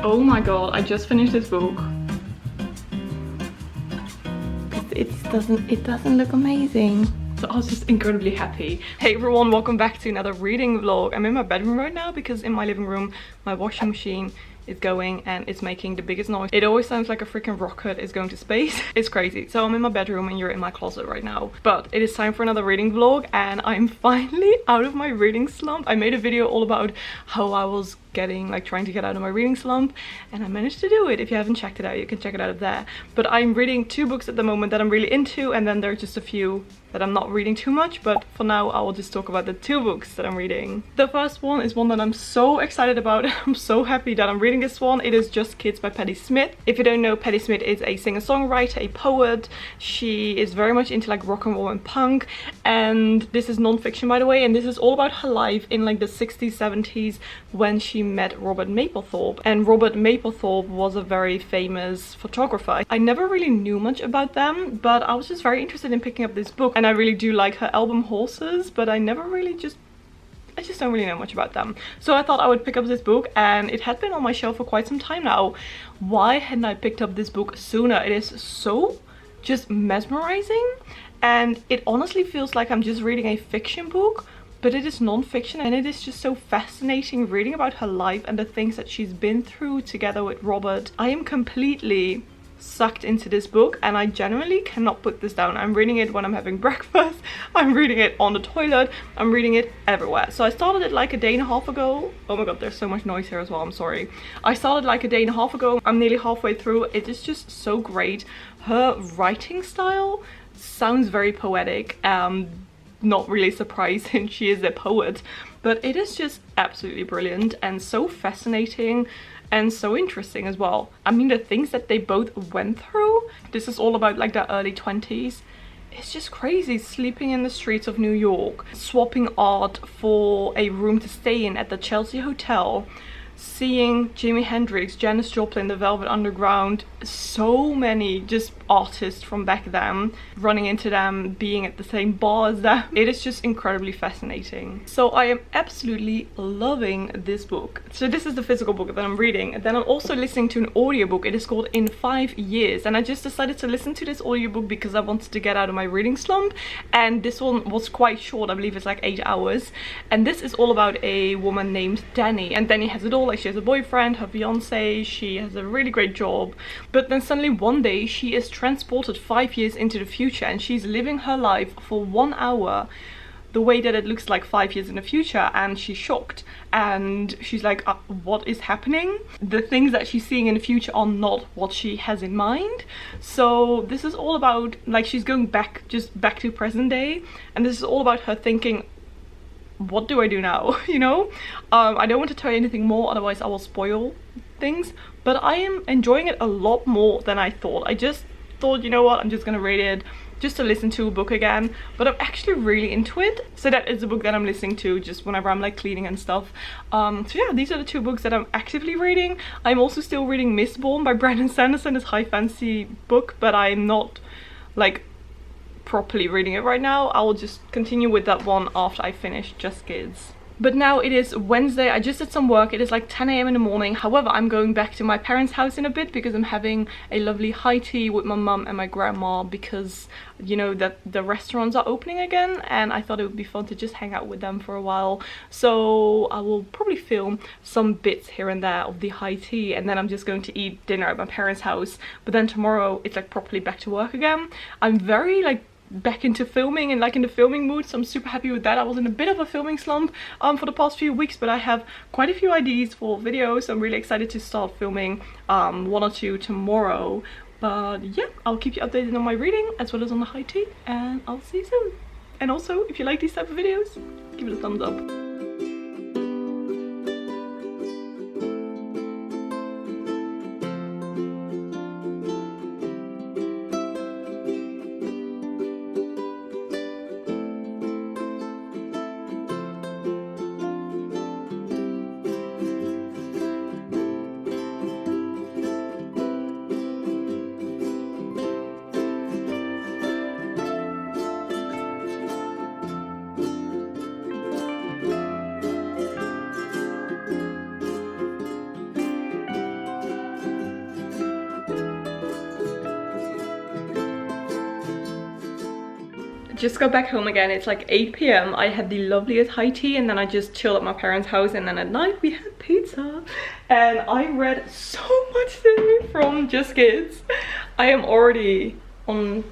Oh my god, I just finished this book. It doesn't look amazing. So I was just incredibly happy. Hey everyone, welcome back to another reading vlog. I'm in my bedroom right now because in my living room my washing machine is going and it's making the biggest noise. It always sounds like a freaking rocket is going to space. It's crazy. So I'm in my bedroom and you're in my closet right now. But it is time for another reading vlog and I'm finally out of my reading slump. I made a video all about how I was trying to get out of my reading slump, and I managed to do it. If you haven't checked it out, you can check it out there. But I'm reading 2 books at the moment that I'm really into, and then there are just a few that I'm not reading too much, but for now I will just talk about the 2 books that I'm reading. The first one is one that I'm so excited about. I'm so happy that I'm reading this one. It is Just Kids by Patti Smith. If you don't know, Patti Smith is a singer-songwriter, a poet. She is very much into like rock and roll and punk, and this is non-fiction, by the way, and this is all about her life in like the 60s, 70s when she met Robert Mapplethorpe. And Robert Mapplethorpe was a very famous photographer. I never really knew much about them, but I was just very interested in picking up this book, and I really do like her album Horses, but I just don't really know much about them. So I thought I would pick up this book, and it had been on my shelf for quite some time now. Why hadn't I picked up this book sooner? It is so just mesmerizing, and it honestly feels like I'm just reading a fiction book, but it is non-fiction, and it is just so fascinating reading about her life and the things that she's been through together with Robert. I am completely sucked into this book and I genuinely cannot put this down. I'm reading it when I'm having breakfast, I'm reading it on the toilet, I'm reading it everywhere. So I started it like a day and a half ago. Oh my god, there's so much noise here as well, I'm sorry. I started like a day and a half ago. I'm nearly halfway through. It is just so great. Her writing style sounds very poetic. Not really surprising, she is a poet, but it is just absolutely brilliant and so fascinating and so interesting as well. I mean, the things that they both went through, this is all about like their early 20s. It's just crazy, sleeping in the streets of New York, swapping art for a room to stay in at the Chelsea Hotel, seeing Jimi Hendrix, Janis Joplin, the Velvet Underground, so many just artists from back then, running into them, being at the same bar as them. It is just incredibly fascinating. So I am absolutely loving this book. So this is the physical book that I'm reading, and then I'm also listening to an audiobook. It is called In 5 Years, and I just decided to listen to this audiobook because I wanted to get out of my reading slump, and this one was quite short. I believe it's like 8 hours, and this is all about a woman named Danny, and Danny has it all. Like, she has a boyfriend, her fiance, she has a really great job, but then suddenly one day she is transported 5 years into the future, and she's living her life for 1 hour the way that it looks like 5 years in the future, and she's shocked and she's like, what is happening? The things that she's seeing in the future are not what she has in mind. So this is all about, like, she's going back to present day, and this is all about her thinking, what do I do now? You know, I don't want to tell you anything more, otherwise I will spoil things, but I am enjoying it a lot more than I thought. I just thought, you know what, I'm just gonna read it just to listen to a book again, but I'm actually really into it. So that is a book that I'm listening to just whenever I'm like cleaning and stuff. So yeah, these are the 2 books that I'm actively reading. I'm also still reading Mistborn by Brandon Sanderson, this high fantasy book, but I'm not like properly reading it right now. I will just continue with that one after I finish Just Kids. But now it is Wednesday. I just did some work. It is like 10 AM in the morning. However, I'm going back to my parents' house in a bit because I'm having a lovely high tea with my mum and my grandma, because you know that the restaurants are opening again, and I thought it would be fun to just hang out with them for a while. So I will probably film some bits here and there of the high tea, and then I'm just going to eat dinner at my parents' house. But then tomorrow it's like properly back to work again. I'm very like back into filming and like in the filming mood, so I'm super happy with that. I was in a bit of a filming slump for the past few weeks, but I have quite a few ideas for videos, so I'm really excited to start filming 1 or 2 tomorrow. But yeah, I'll keep you updated on my reading as well as on the high tea, and I'll see you soon. And also, if you like these type of videos, give it a thumbs up. just got back home again. It's like 8 p.m. I had the loveliest high tea and then I just chilled at my parents' house, and then at night we had pizza. And I read so much today from Just Kids. I am already on,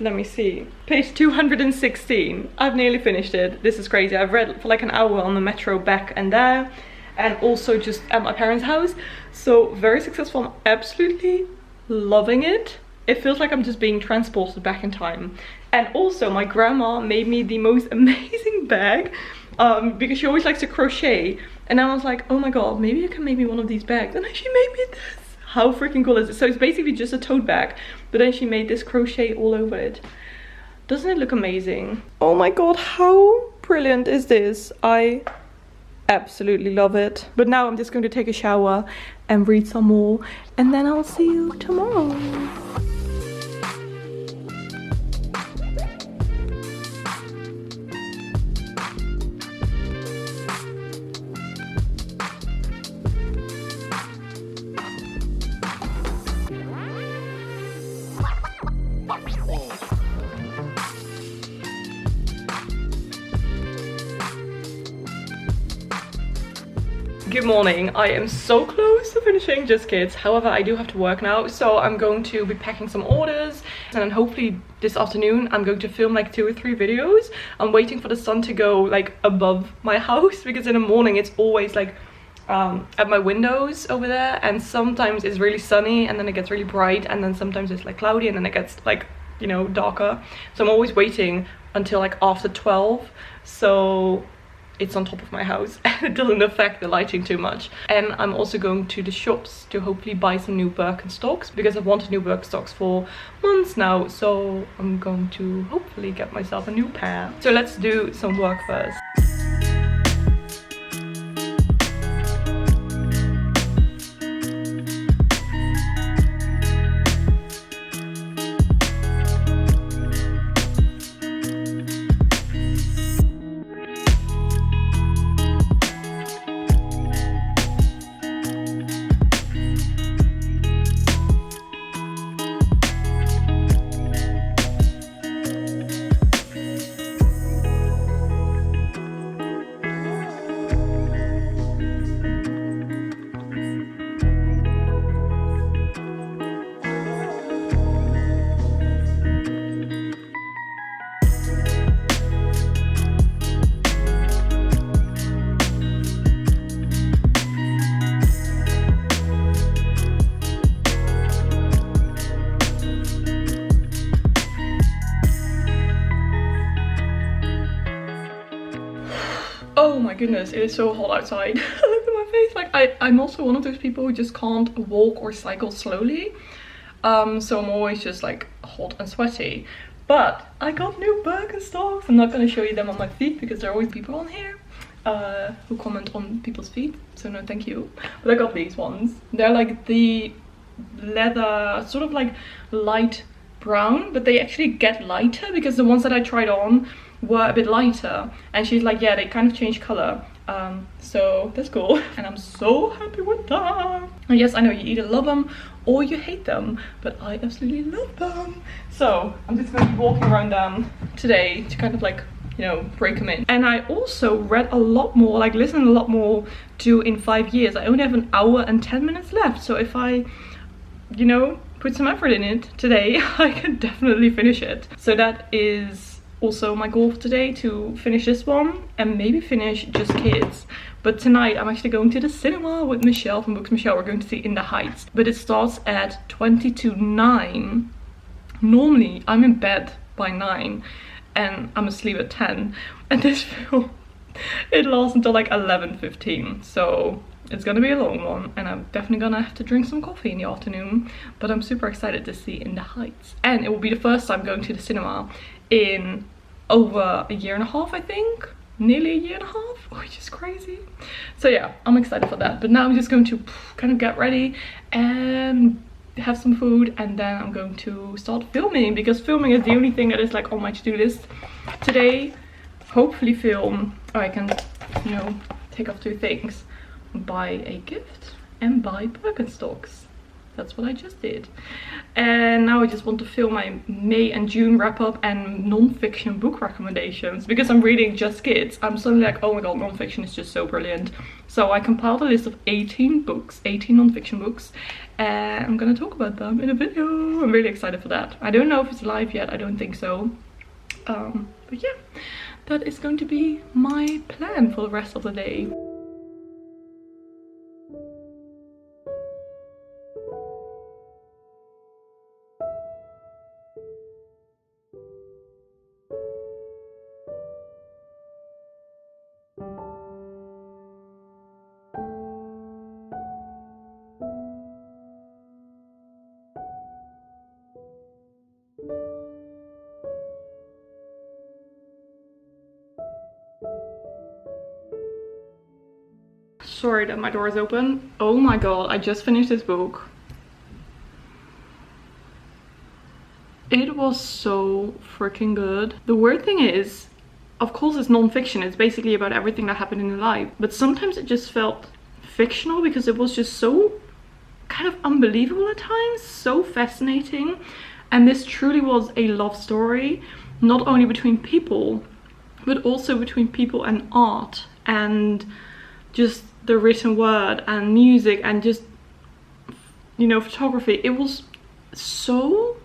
let me see, page 216. I've nearly finished it. This is crazy. I've read for like an hour on the metro back and there, and also just at my parents' house. So very successful. I'm absolutely loving it. It feels like I'm just being transported back in time. And also my grandma made me the most amazing bag because she always likes to crochet. And I was like, oh my god, maybe you can make me one of these bags. And then she made me this. How freaking cool is it? So it's basically just a tote bag, but then she made this crochet all over it. Doesn't it look amazing? Oh my god, how brilliant is this? I absolutely love it. But now I'm just going to take a shower and read some more, and then I'll see you tomorrow. Good morning. I am so close to finishing Just Kids. However, I do have to work now, so I'm going to be packing some orders, and then hopefully this afternoon I'm going to film like 2 or 3 videos. I'm waiting for the sun to go like above my house, because in the morning it's always like at my windows over there, and sometimes it's really sunny and then it gets really bright, and then sometimes it's like cloudy and then it gets like, you know, darker. So I'm always waiting until like after 12, so it's on top of my house and it doesn't affect the lighting too much. And I'm also going to the shops to hopefully buy some new Birkenstocks, because I've wanted new Birkenstocks for months now, so I'm going to hopefully get myself a new pair. So let's do some work first. Oh my goodness, it is so hot outside. Look at my face. Like I'm also one of those people who just can't walk or cycle slowly. So I'm always just like hot and sweaty. But I got new Birkenstocks. I'm not going to show you them on my feet because there are always people on here who comment on people's feet. So no, thank you. But I got these ones. They're like the leather, sort of like light brown, but they actually get lighter because the ones that I tried on were a bit lighter, and she's like, yeah, they kind of change color, so that's cool. And I'm so happy with that. And yes, I know you either love them or you hate them, but I absolutely love them. So I'm just going to be walking around them today to kind of like, you know, break them in. And I also read a lot more, like listened a lot more to In 5 Years. I only have an hour and 10 minutes left, so if I, you know, put some effort in it today, I can definitely finish it. So that is also my goal for today, to finish this one and maybe finish Just Kids. But tonight I'm actually going to the cinema with Michelle from Books Michelle. We're going to see In the Heights, but it starts at 20 to 9. Normally I'm in bed by 9 and I'm asleep at 10, and this film, it lasts until like 11:15, so it's gonna be a long one, and I'm definitely gonna have to drink some coffee in the afternoon. But I'm super excited to see In the Heights, and it will be the first time going to the cinema in over a year and a half, I think. Nearly a year and a half, which is crazy. So yeah, I'm excited for that. But now I'm just going to kind of get ready and have some food, and then I'm going to start filming, because filming is the only thing that is like on my to-do list today. Hopefully film, or I can, you know, take off 2 things, buy a gift and buy Birkenstocks. that's what I just did. And now I just want to film my May and June wrap up and non-fiction book recommendations. Because I'm reading just kids, I'm suddenly like, oh my god, non-fiction is just so brilliant. So I compiled a list of 18 books, 18 non-fiction books, and I'm gonna talk about them in a video. I'm really excited for that. I don't know if it's live yet, I don't think so. But yeah, that is going to be my plan for the rest of the day. Sorry that my door is open. Oh my god, I just finished this book. It was so freaking good. The weird thing is, of course it's non-fiction, it's basically about everything that happened in your life, but sometimes it just felt fictional because it was just so kind of unbelievable at times, so fascinating. And this truly was a love story, not only between people, but also between people and art, and just the written word and music and just, you know, photography. It was so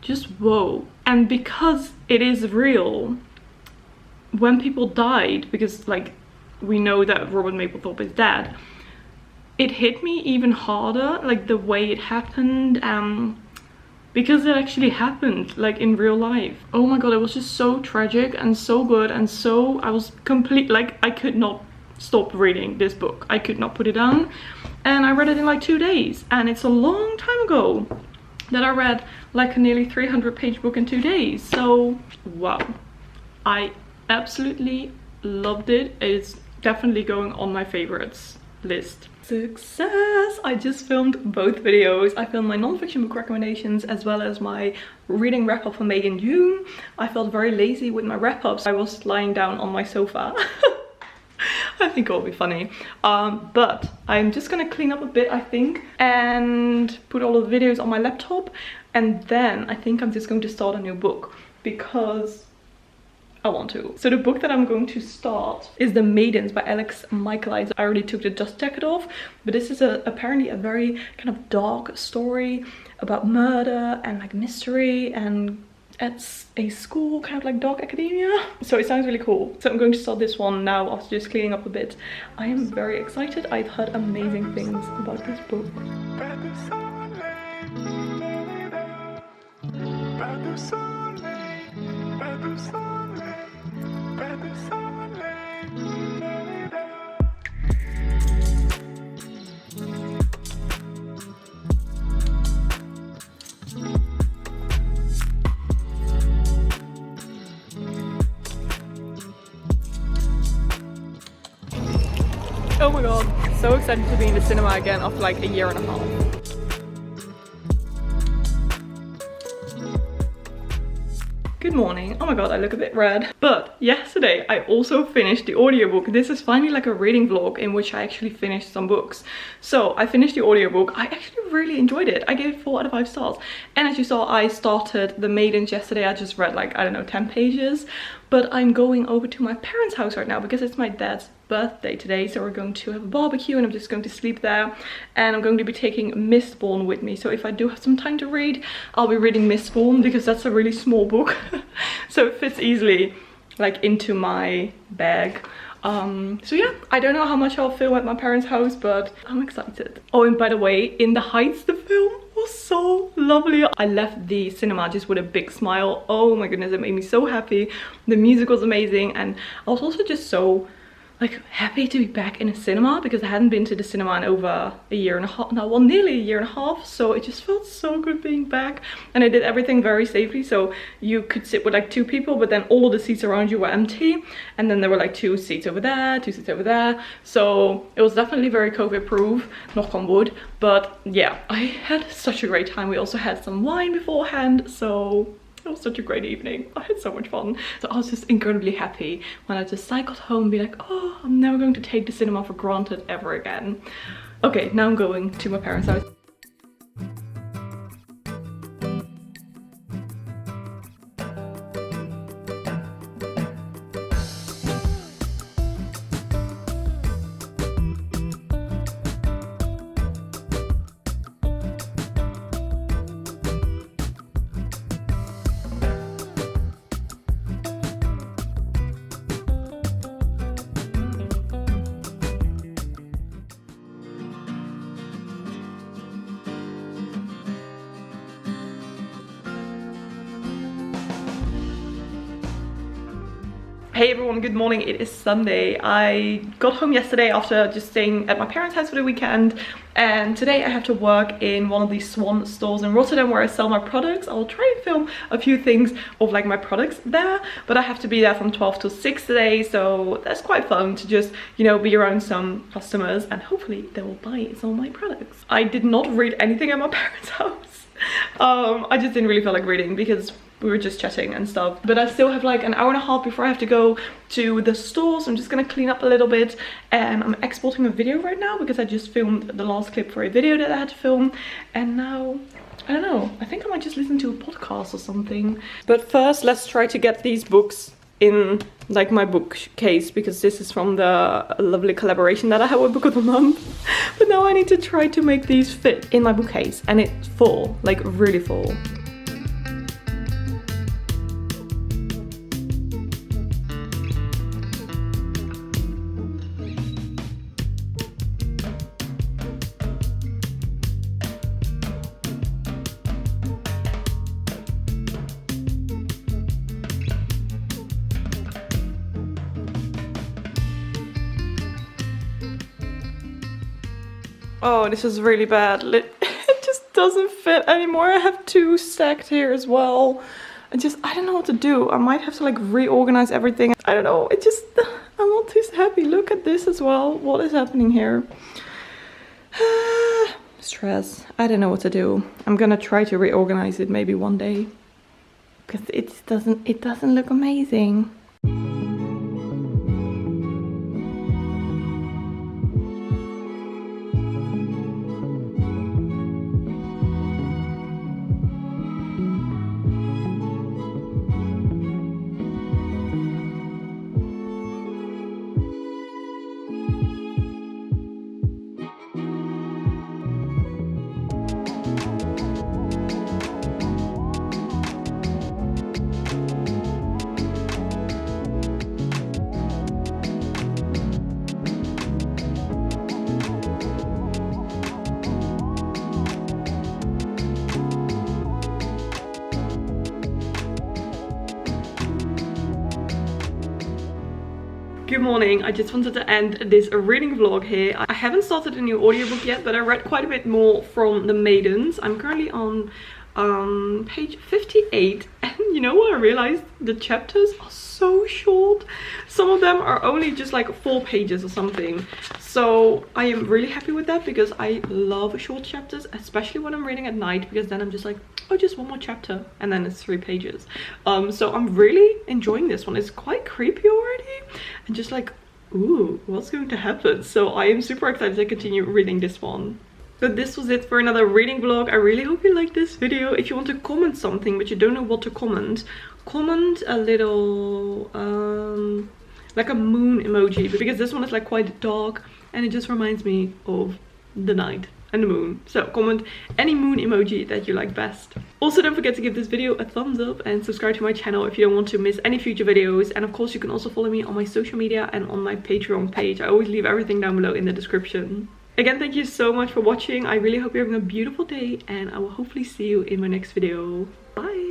just whoa. And because it is real, when people died, because like we know that Robert Mapplethorpe is dead, it hit me even harder, like the way it happened, because it actually happened like in real life. Oh my god, it was just so tragic and so good, and so I was like I could not stop reading this book. I could not put it down, and I read it in like 2 days. And it's a long time ago that I read like a nearly 300-page book in 2 days. So wow, I absolutely loved it. It's definitely going on my favorites list. Success! I just filmed both videos. I filmed my non-fiction book recommendations as well as my reading wrap-up for May and June. I felt very lazy with my wrap-ups. I was lying down on my sofa. I think it'll be funny. But I'm just gonna clean up a bit, I think, and put all of the videos on my laptop. And then I think I'm just going to start a new book because I want to. So the book that I'm going to start is The Maidens by Alex Michaelides. I already took the dust jacket off, but this is apparently a very kind of dark story about murder and like mystery, and at a school, kind of like dark academia. So it sounds really cool. So I'm going to start this one now after just cleaning up a bit. I am very excited. I've heard amazing things about this book. Oh my god, so excited to be in the cinema again after like a year and a half. Good morning. Oh my god, I look a bit red. But yesterday I also finished the audiobook. This is finally like a reading vlog in which I actually finished some books. So I finished the audiobook. I actually really enjoyed it. I gave it 4 out of 5 stars. And as you saw, I started The Maidens yesterday. I just read like, I don't know, 10 pages. But I'm going over to my parents' house right now because it's my dad's birthday today. So we're going to have a barbecue and I'm just going to sleep there. And I'm going to be taking Mistborn with me. So if I do have some time to read, I'll be reading Mistborn because that's a really small book. So it fits easily like into my bag. So yeah, I don't know how much I'll film at my parents' house, but I'm excited. Oh, and by the way, In the Heights, the film was so lovely. I left the cinema just with a big smile. Oh my goodness, it made me so happy. The music was amazing, and I was also just so like happy to be back in a cinema because I hadn't been to the cinema in over a year and a half now, well, nearly a year and a half. So it just felt so good being back, and I did everything very safely. So you could sit with like 2 people, but then all of the seats around you were empty, and then there were like 2 seats over there, 2 seats over there. So it was definitely very COVID proof, knock on wood. But yeah, I had such a great time. We also had some wine beforehand, so it was such a great evening. I had so much fun. So I was just incredibly happy when I just cycled home and be like, oh, I'm never going to take the cinema for granted ever again. Okay, now I'm going to my parents' house. Hey everyone, good morning. It is Sunday. I got home yesterday after just staying at my parents' house for the weekend, and today I have to work in one of these Swan stores in Rotterdam where I sell my products. I'll try and film a few things of like my products there, but I have to be there from 12 to 6 today, so that's quite fun to just, you know, be around some customers and hopefully they will buy some of my products. I did not read anything at my parents' house. I just didn't really feel like reading because we were just chatting and stuff, but I still have like an hour and a half before I have to go to the store, so I'm just gonna clean up a little bit. And I'm exporting a video right now because I just filmed the last clip for a video that I had to film, and now I don't know, I think I might just listen to a podcast or something. But first let's try to get these books in like my bookcase, because this is from the lovely collaboration that I have with Book of the Month. But now I need to try to make these fit in my bookcase, and it's full, like really full. Oh, this is really bad. It just doesn't fit anymore. I have two stacked here as well. I don't know what to do. I might have to like reorganize everything. I don't know. I'm not too happy. Look at this as well. What is happening here? Stress. I don't know what to do. I'm gonna try to reorganize it maybe one day, because it doesn't look amazing. Good morning. I just wanted to end this reading vlog here. I haven't started a new audiobook yet, but I read quite a bit more from The Maidens. I'm currently on page 58, and you know what I realized? The chapters are so short. Some of them are only just like 4 pages or something. So I am really happy with that, because I love short chapters, especially when I'm reading at night, because then I'm just like, oh, just one more chapter, and then it's 3 pages. So I'm really enjoying this one. It's quite creepy already, and just like, ooh, what's going to happen? So I am super excited to continue reading this one. So this was it for another reading vlog. I really hope you liked this video. If you want to comment something but you don't know what to comment, comment a little like a moon emoji, because this one is like quite dark and it just reminds me of the night and the moon. So comment any moon emoji that you like best. Also, don't forget to give this video a thumbs up and subscribe to my channel if you don't want to miss any future videos. And of course, you can also follow me on my social media and on my Patreon page. I always leave everything down below in the description. Again, thank you so much for watching. I really hope you're having a beautiful day, and I will hopefully see you in my next video. Bye!